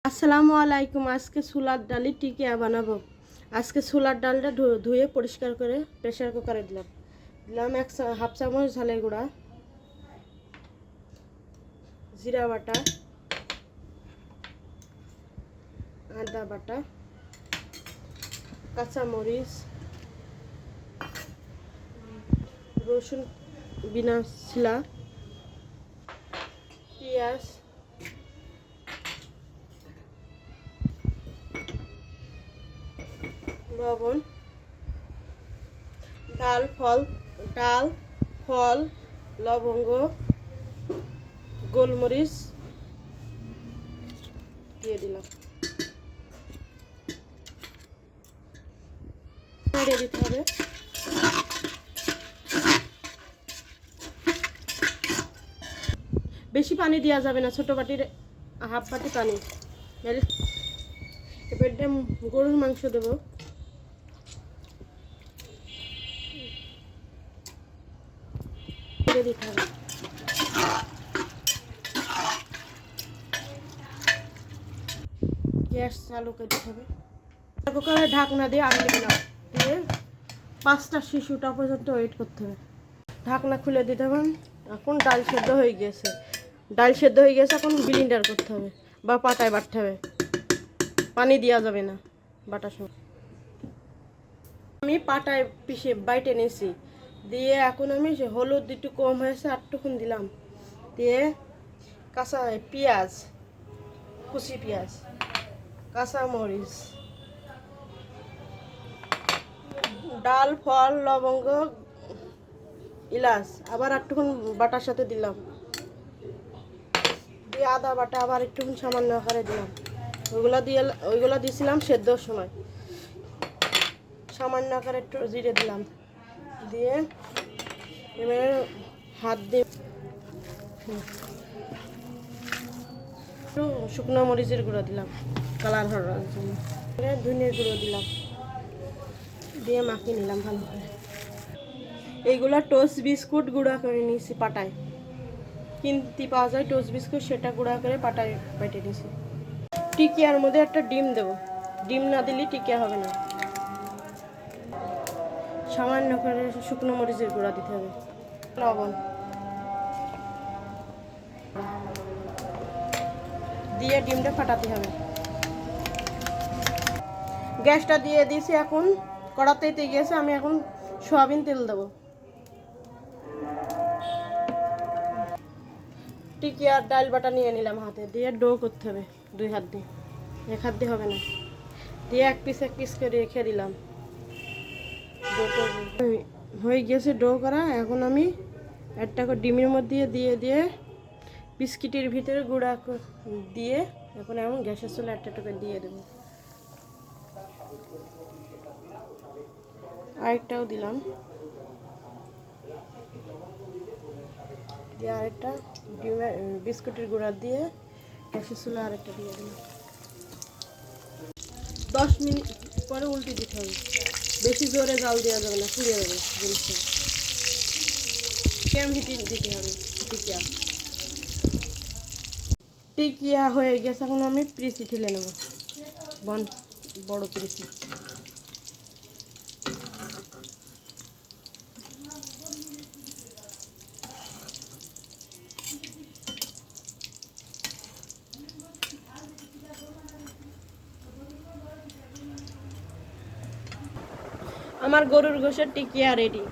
আসসালামু আলাইকুম। আজকে ছোলার ডালি টিকিয়া বানাবো। আজকে ছোলার ডালটা ধুয়ে পরিষ্কার করে প্রেসার কুকারে দিলাম হাফ চামচ ঝালের গুঁড়া, জিরা বাটা, আদা বাটা, কাঁচামরিচ, রসুন বিনা ছিলা, পেঁয়াজ, লবণ, ডাল ফল, লবঙ্গ, গোলমরিচ দিয়ে দিলাম। দিয়ে দিতে হবে। বেশি পানি দেওয়া যাবে না, ছোট বাটির হাফ বাটি পানি। এবার গরুর মাংস দেবো। দিতে হবে। গ্যাস চালু করে দিতে হবে। কুকারে ঢাকনা দিয়ে আগে দিলাম, দিয়ে 5টা শিশুটা পর্যন্ত ওয়েট করতে হবে। ঢাকনা খুলে দিতে হবে। এখন ডাল সেদ্ধ হয়ে গেছে। এখন ব্লেন্ডার করতে হবে বা পাটায় বাটতে হবে। পানি দেওয়া যাবে না বাটার সময়। আমি পাটায় পিষে বাইটে নিয়েছি। দিয়ে এখন আমি হলুদ একটু কম হয়েছে, আটটুকুন দিলাম। দিয়ে কাঁচা পেঁয়াজ, কুচি পেঁয়াজ, কাঁচামরিচ, ডাল ফল লবঙ্গ ইলাচ আবার একটুক্ষণ বাটার সাথে দিলাম। দিয়ে আদা বাটা আবার একটুক্ষণ সামান্য আকারে দিলাম। ওইগুলো দিয়েছিলাম সেদ্ধর সময়। সামান্য আকারে একটু জিরে দিলাম। দিয়ে এবারে হাত দিয়ে একটু শুকনো মরিচের গুঁড়ো দিলাম কালার হওয়ার জন্য। ধনিয়ার গুঁড়ো দিলাম। দিয়ে মাখিয়ে নিলাম ভালো করে। এইগুলো টোস্ট বিস্কুট গুঁড়া করে নিয়েছি পাটায়। কিনতে পাওয়া যায় টোস্ট বিস্কুট, সেটা গুঁড়া করে পাটায় বেটে নিয়েছি। টিকিয়ার মধ্যে একটা ডিম দেবো। ডিম না দিলে টিকিয়া হবে না। সামান্য করে শুকনো মরিচের গুঁড়া দিতে হবে, লবণ দিয়ে ডিমটা ফাটাতে হবে। গ্যাসটা দিয়ে দিয়েছি। এখন কড়াতেই গেছে। আমি এখন সয়াবিন তেল দেবো। টিকিয়ার ডাল বাটা নিয়ে নিলাম হাতে। দিয়ে ডো করতে হবে 2 হাত দিয়ে, 1 হাত দিয়ে হবে না। দিয়ে এক পিস করে রেখে দিলাম। ডোটা হয়ে গেছে ডো করা। এখন আমি একটা করে ডিমের মধ্যে দিয়ে বিস্কিটের ভিতরে গুঁড়া দিয়ে এখন গ্যাসের চুলা একটা করে দিয়ে দেবো। আরেকটাও দিলাম। দিয়ে আরেকটা ডিমের বিস্কুটের গুঁড়া দিয়ে গ্যাসের চুলা আরেকটা দিয়ে দিলাম। 10 মিনিট পরে উল্টে দিতে হবে। বেশি জোরে জাল দেওয়া যাবে না, পুড়ে যাবে জিনিসটা। কেম হিটে দিতে হবে। টিকিয়া হয়ে গেছে। এখন আমি পিসি ঠেলে নেব, বড় পিসি। আমার গরুর গোশের টিকিয়া রেডি।